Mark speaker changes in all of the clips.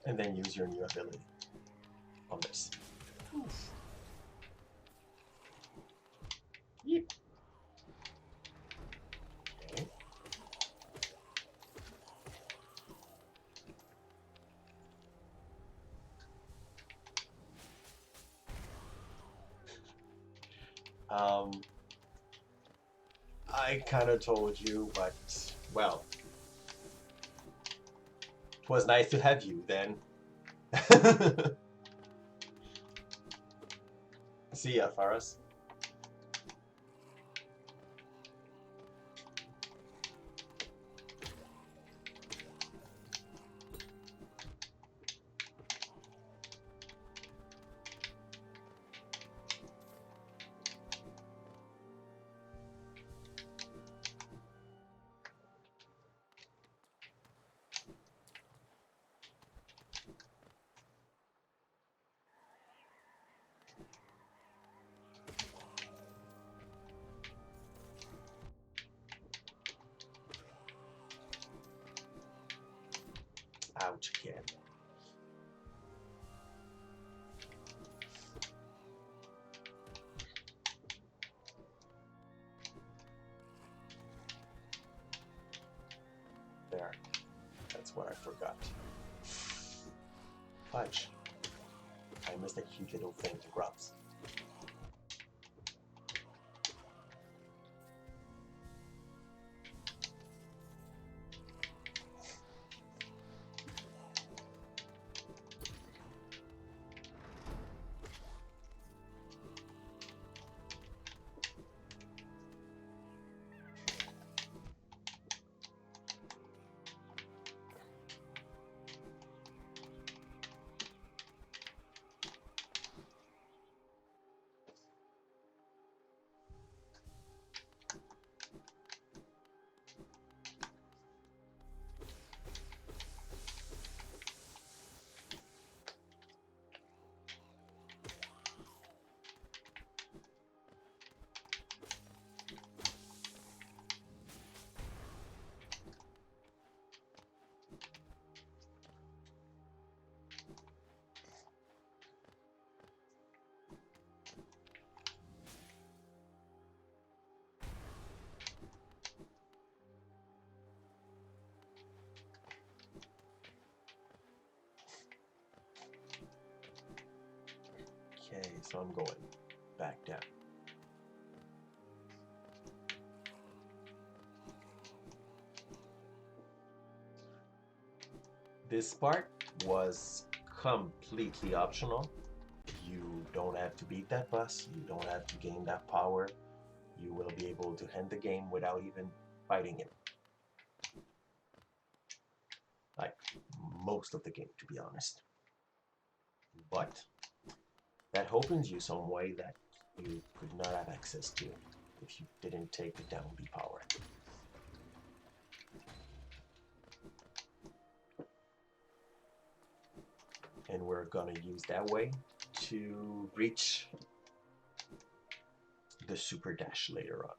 Speaker 1: and then use your new ability on this. Yep. Okay. Um, I kind of told you, but well, it was nice to have you then. See ya, Faras. Ouch again. There. That's what I forgot. Fudge. I missed a cute little thing to grubs. Okay, so I'm going back down. This part was completely optional. You don't have to beat that boss, you don't have to gain that power. You will be able to end the game without even fighting him. Like most of the game, to be honest. But that opens you some way that you could not have access to if you didn't take the down B power. And we're gonna use that way to reach the super dash later on.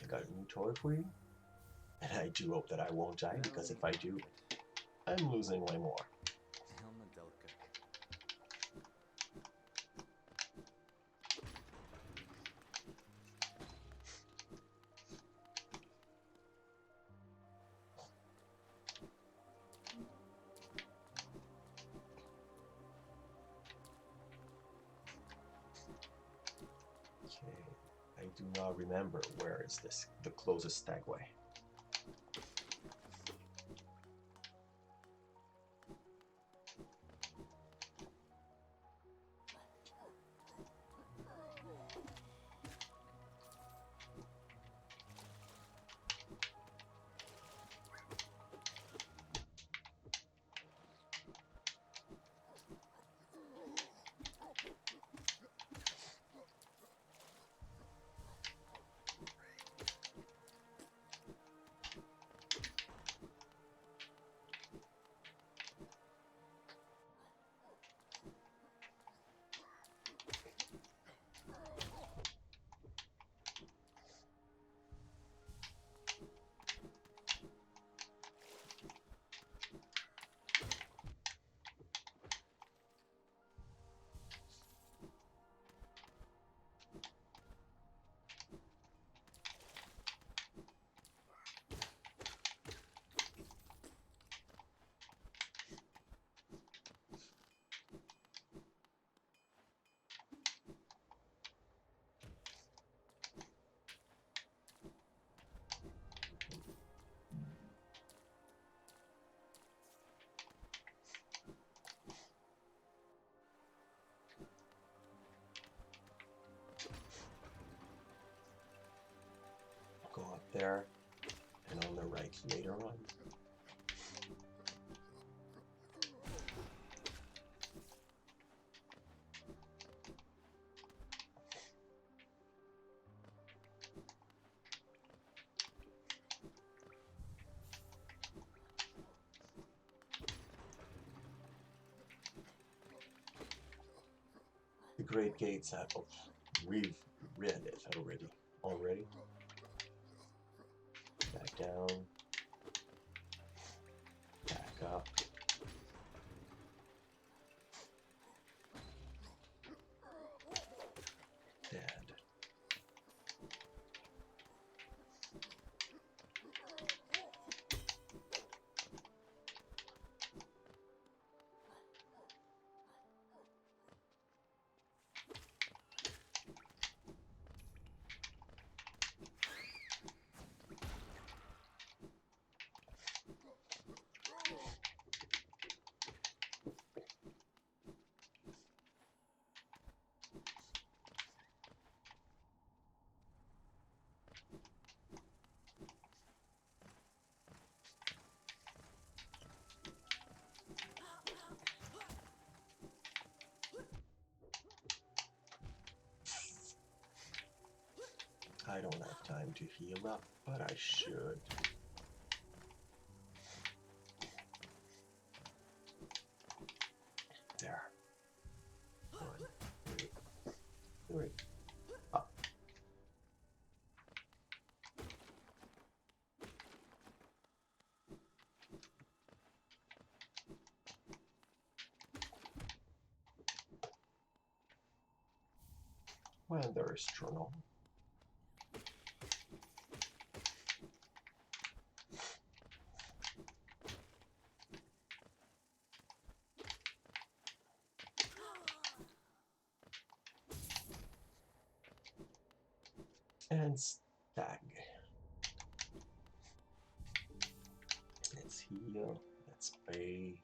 Speaker 1: I got a new toy for you, and I do hope that I won't die, because if I do, I'm losing way more. Okay, I do not remember where is this the closest stagway. there, and on the right later on. The Great Gates have, oh, we've read it already. Back down, back up. Dead. I don't have time to heal up, but I should. There. 1, 2, 3. Up. Well, there is journal. And stag. Let's heal. Let's pay.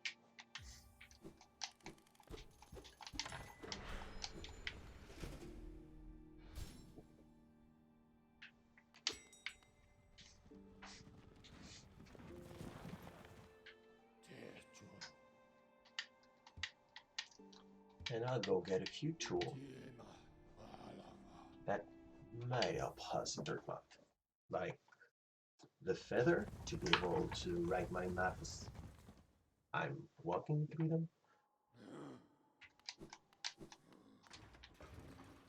Speaker 1: And I'll go get a few tools that might help us in Dirt Month. Like the feather to be able to write my maps. I'm walking through them.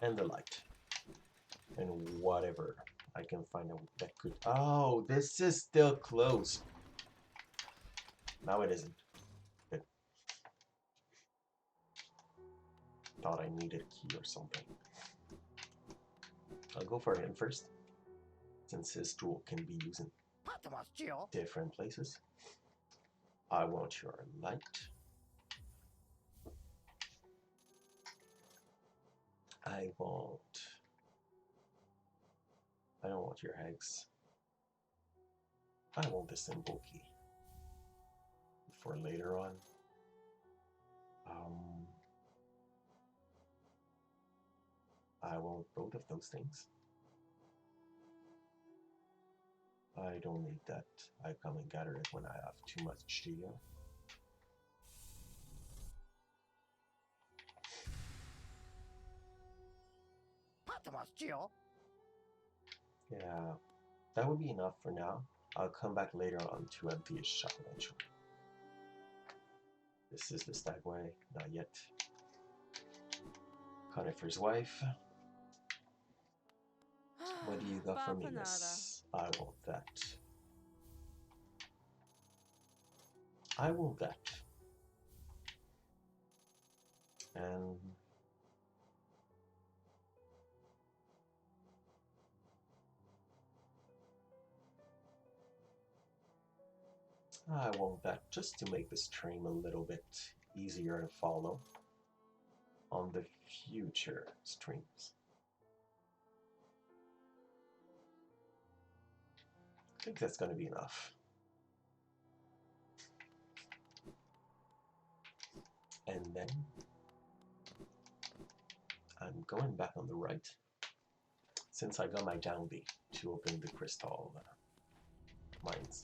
Speaker 1: And the light. And whatever I can find out that could... Oh, this is still closed. Now it isn't. Good. Thought I needed a key or something. I'll go for him first, since his tool can be used in different places. I want your light. I don't want your eggs. I want the symbol key for later on. I want both of those things. I don't need that. I come and gather it when I have too much geo. Yeah, that would be enough for now. I'll come back later on to empty his shop eventually. This is the stagway, not yet. Conifer's wife. What do you got for me, miss? I want that. I want that. And I want that just to make the stream a little bit easier to follow on the future streams. I think that's going to be enough. And then I'm going back on the right since I got my down B to open the crystal mines.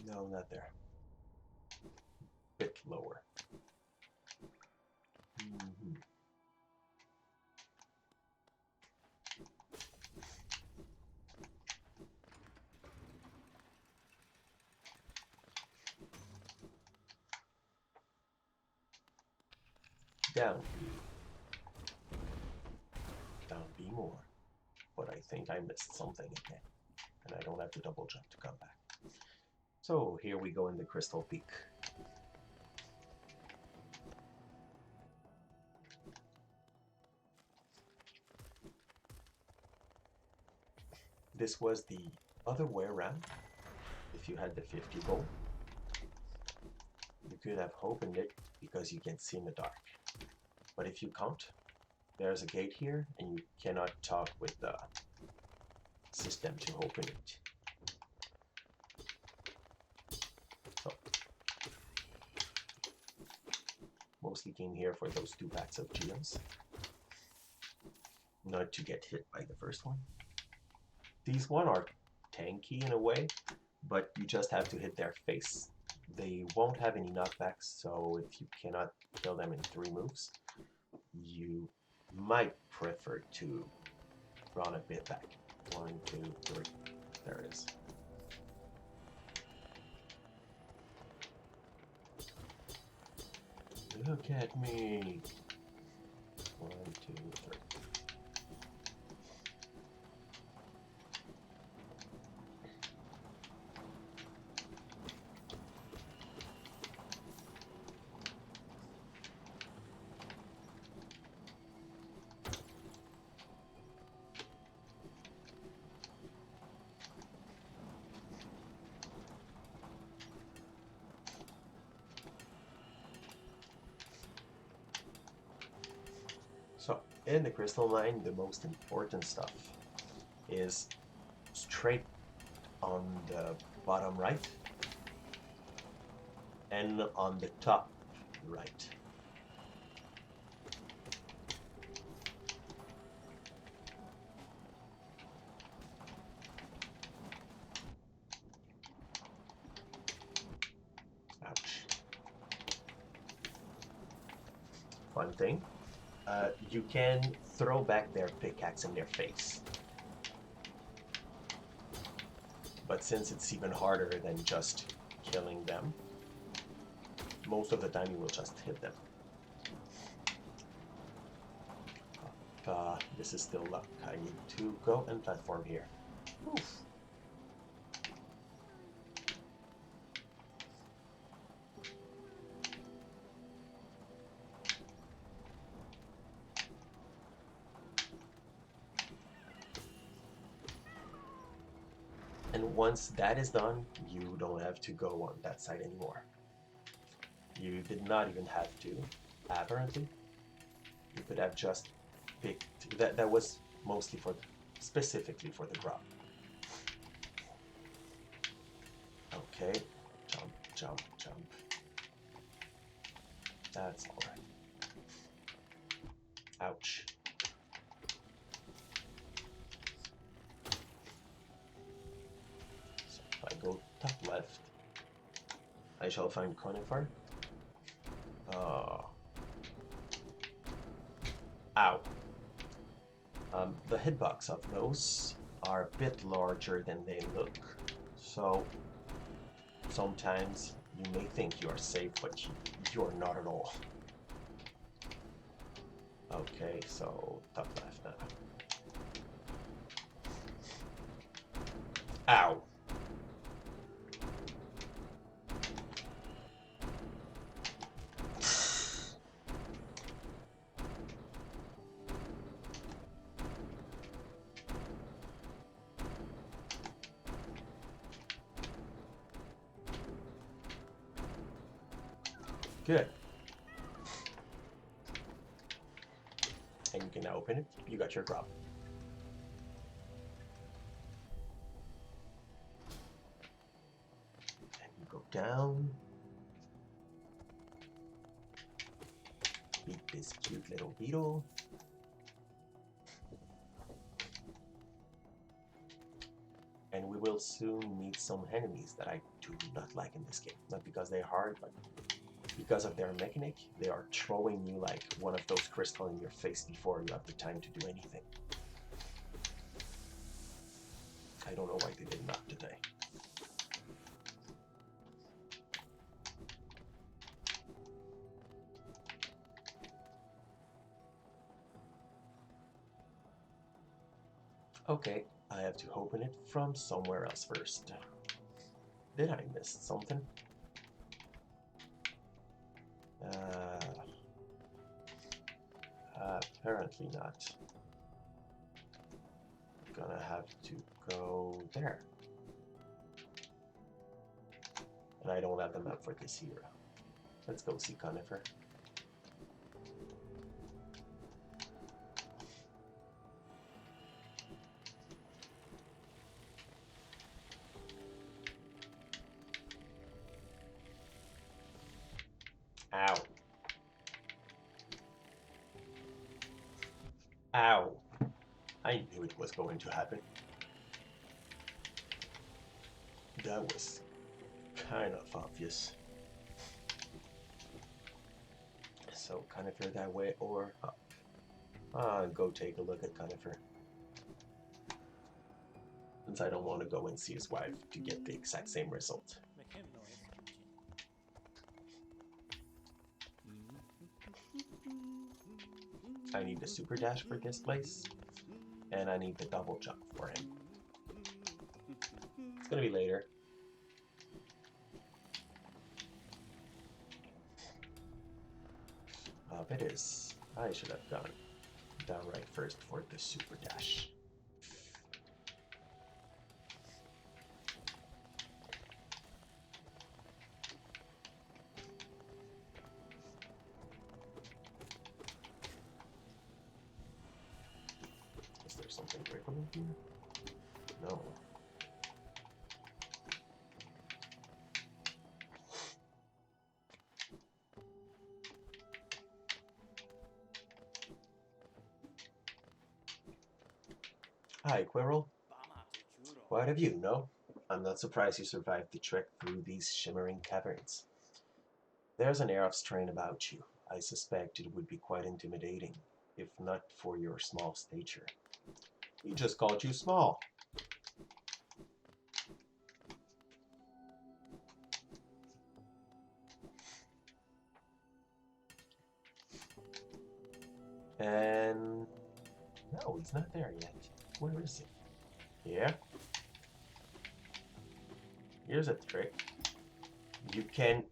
Speaker 1: No, not there. Bit lower. Down. Down B more. But I think I missed something again. And I don't have to double jump to come back. So here we go in the Crystal Peak. This was the other way around. If you had the 50 gold, you could have opened it because you can see in the dark. But if you can't, there's a gate here and you cannot talk with the system to open it. So, mostly came here for those 2 packs of gems. Not to get hit by the first one. These one are tanky in a way, but you just have to hit their face. They won't have any knockbacks, so if you cannot kill them in 3 moves, you might prefer to run a bit back. 1, 2, 3. There it is. Look at me. 1, 2, 3. So, in the crystal mine, the most important stuff is straight on the bottom right and on the top right. Ouch. Fun thing. You can throw back their pickaxe in their face. But since it's even harder than just killing them, most of the time you will just hit them. This is still luck. I need to go and platform here. Oof. And once that is done, you don't have to go on that side anymore. You did not even have to, apparently. You could have just picked, that was mostly for, specifically for the grub. Okay, jump, jump, jump. That's alright. Ouch. So if I go top left, I shall find conifer. Ow. The hitbox of those are a bit larger than they look, so sometimes you may think you are safe, but you are not at all. Okay, so top left now. Ow. Good. And you can now open it. You got your grub. And you go down. Beat this cute little beetle. And we will soon meet some enemies that I do not like in this game. Not because they're hard, but because of their mechanic. They are throwing you like one of those crystals in your face before you have the time to do anything. I don't know why they did not today. Okay, I have to open it from somewhere else first. Did I miss something? Apparently not. Gonna have to go there. And I don't have the map for this here. Let's go see Conifer. Ow. Ow. I knew it was going to happen. That was kind of obvious. So Conifer that way or up? Go take a look at Conifer. Since I don't want to go and see his wife to get the exact same result. I need the super dash for this place, and I need the double jump for him. It's gonna be later. It is. I should have gone down right first for the super dash. Is there something breakable here? No. Hi, Quirrell. What have you, no? I'm not surprised you survived the trek through these shimmering caverns. There's an air of strain about you. I suspect it would be quite intimidating, if not for your small stature. He just called you small. And no, he's not there yet. Where is he? Yeah? Here's a trick. You can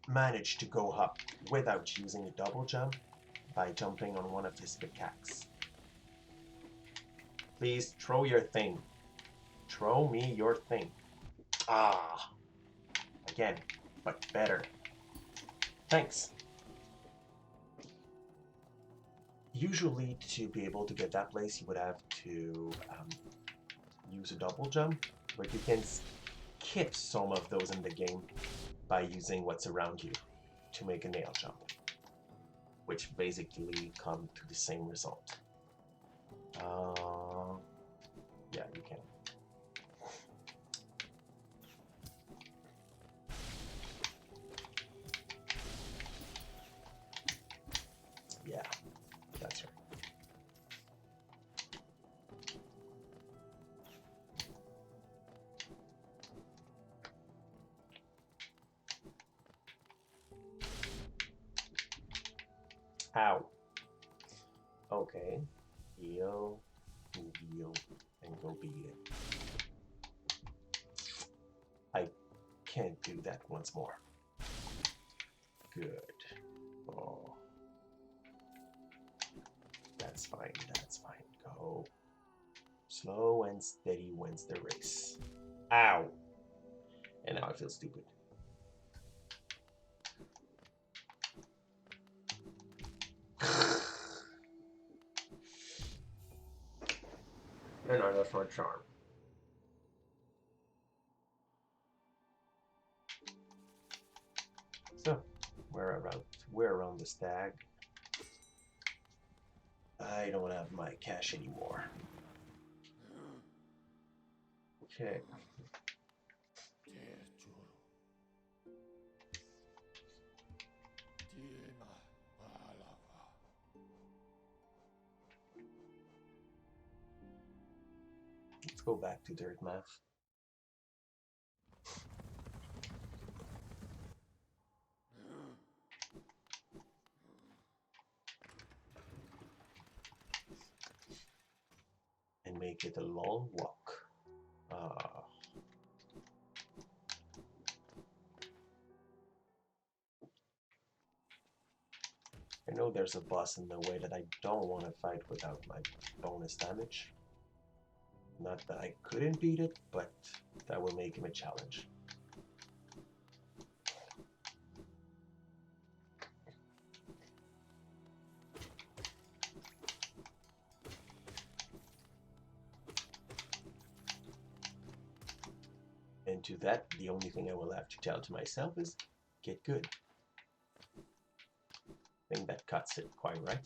Speaker 1: manage to go up without using a double jump by jumping on one of his pickaxes. Please throw your thing. Throw me your thing. Ah. Again, but better. Thanks. Usually, to be able to get that place, you would have to use a double jump, but you can skip some of those in the game by using what's around you to make a nail jump, which basically come to the same result. Yeah, you can. Yeah, that's right. Ow. Okay. Heal, and go beat it. I can't do that once more. Good. Oh. That's fine, that's fine. Go. Slow and steady wins the race. Ow! And now I feel stupid. Another for charm. So, we're around the stag. I don't have my cash anymore. Okay. Let's go back to dirt math. And make it a long walk. I know there's a boss in the way that I don't want to fight without my bonus damage. Not that I couldn't beat it, but that will make him a challenge. And to that, the only thing I will have to tell to myself is, get good. I think that cuts it quite right.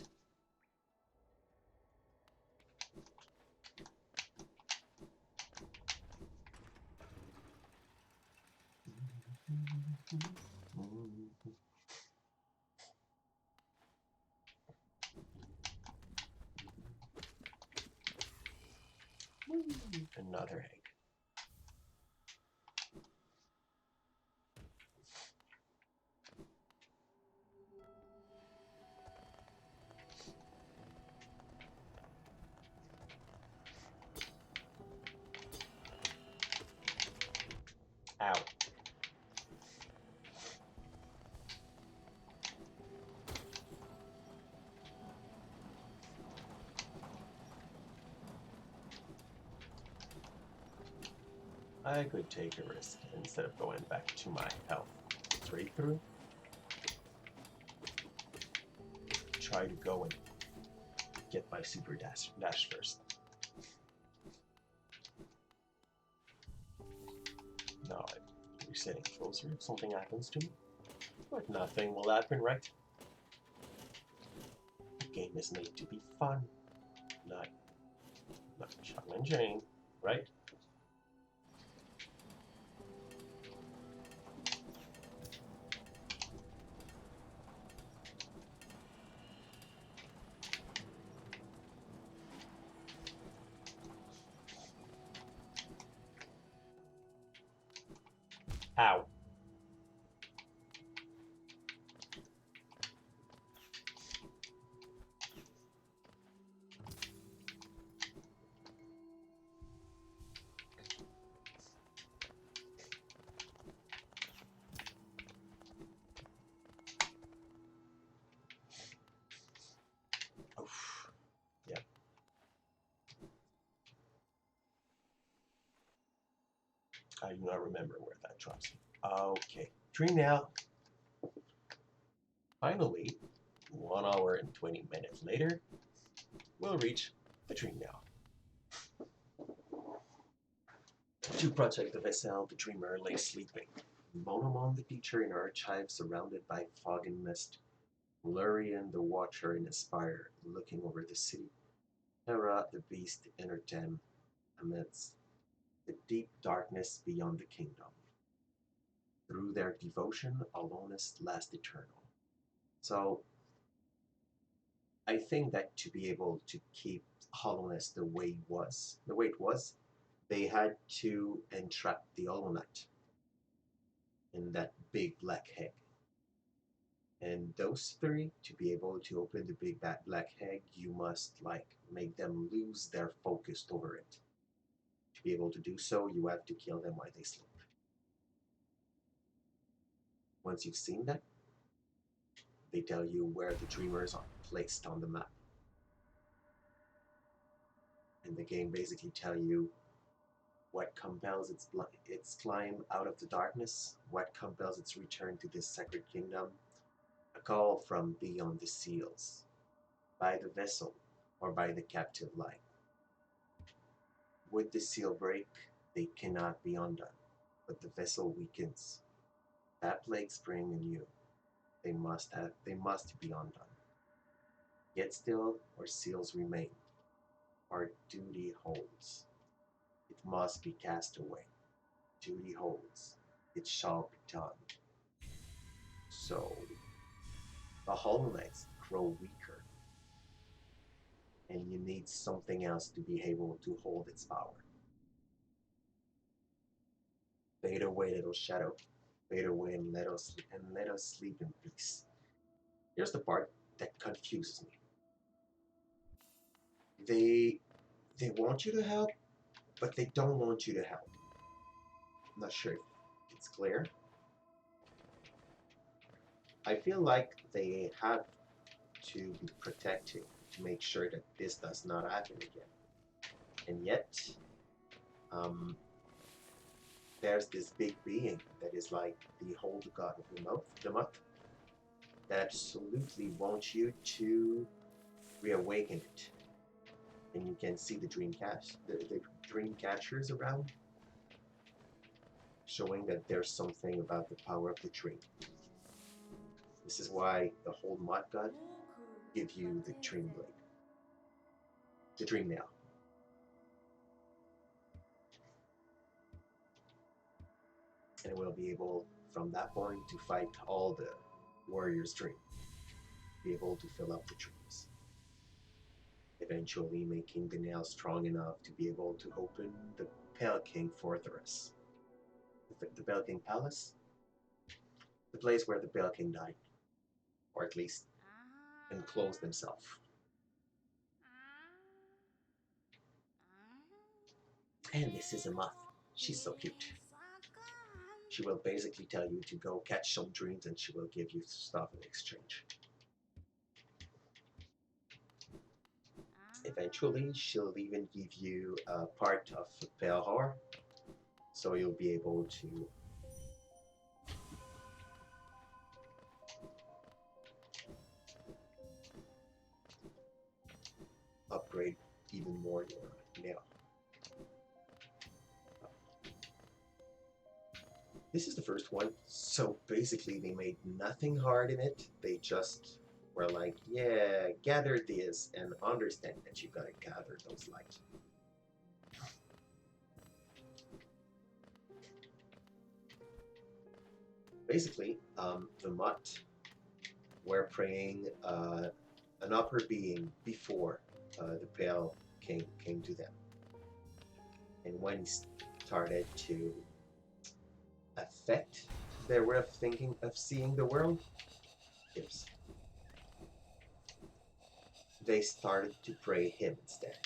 Speaker 1: Another egg. Ow. I could take a risk instead of going back to my health. Straight through. Try to go and get my super dash first. No, I'm resetting closer if something happens to me. But nothing will happen, right? The game is made to be fun, not challenging, right? Ow. Oof. Yeah. I do not remember where that drops. Okay. Dream now. Finally, 1 hour and 20 minutes later, we'll reach the dream now. To protect the vessel, the dreamer lay sleeping. Monomon, the teacher in her archive, surrounded by fog and mist. Lurian, the watcher in a spire, looking over the city. Hera, the beast in her den, amidst the deep darkness beyond the kingdom. Through their devotion, aloneness lasts eternal. So, I think that to be able to keep hollowness the way it was, they had to entrap the Hollow in that big black egg. And those three, to be able to open the big black egg, you must like make them lose their focus over it. To be able to do so, you have to kill them while they sleep. Once you've seen that, they tell you where the dreamers are placed on the map. And the game basically tell you what compels its climb out of the darkness, what compels its return to this sacred kingdom, a call from beyond the seals, by the vessel or by the captive light. With the seal break, they cannot be undone, but the vessel weakens. That plague spring anew. They must be undone. Yet still our seals remain. Our duty holds. It must be cast away. Duty holds. It shall be done. So the hollownecks grow weaker, and you need something else to be able to hold its power. Fade away, little shadow. Fade away and let us sleep in peace. Here's the part that confuses me. They they want you to help, but they don't want you to help. I'm not sure if it's clear. I feel like they have to be protective to make sure that this does not happen again. And yet, um, there's this big being that is like the whole god of the month, that absolutely wants you to reawaken it. And you can see the the dream catchers around, showing that there's something about the power of the dream. This is why the whole mud god give you the dream blade, the dream nail. And we'll be able, from that point, to fight all the warrior's dream, be able to fill up the dreams, eventually making the nail strong enough to be able to open the Pale King Fortress, the Pale King Palace, the place where the Pale King died, or at least enclosed himself. And this is a moth. She's so cute. She will basically tell you to go catch some dreams and she will give you stuff in exchange. Eventually, she'll even give you a part of Pelhor, so you'll be able to upgrade even more your nail. This is the first one, so basically they made nothing hard in it. They just were like, yeah, gather this and understand that you gotta gather those lights. Basically, the Mutt were praying an upper being before the Pale King came to them. And when he started to affect their way of thinking, of seeing the world, yes, they started to pray him instead.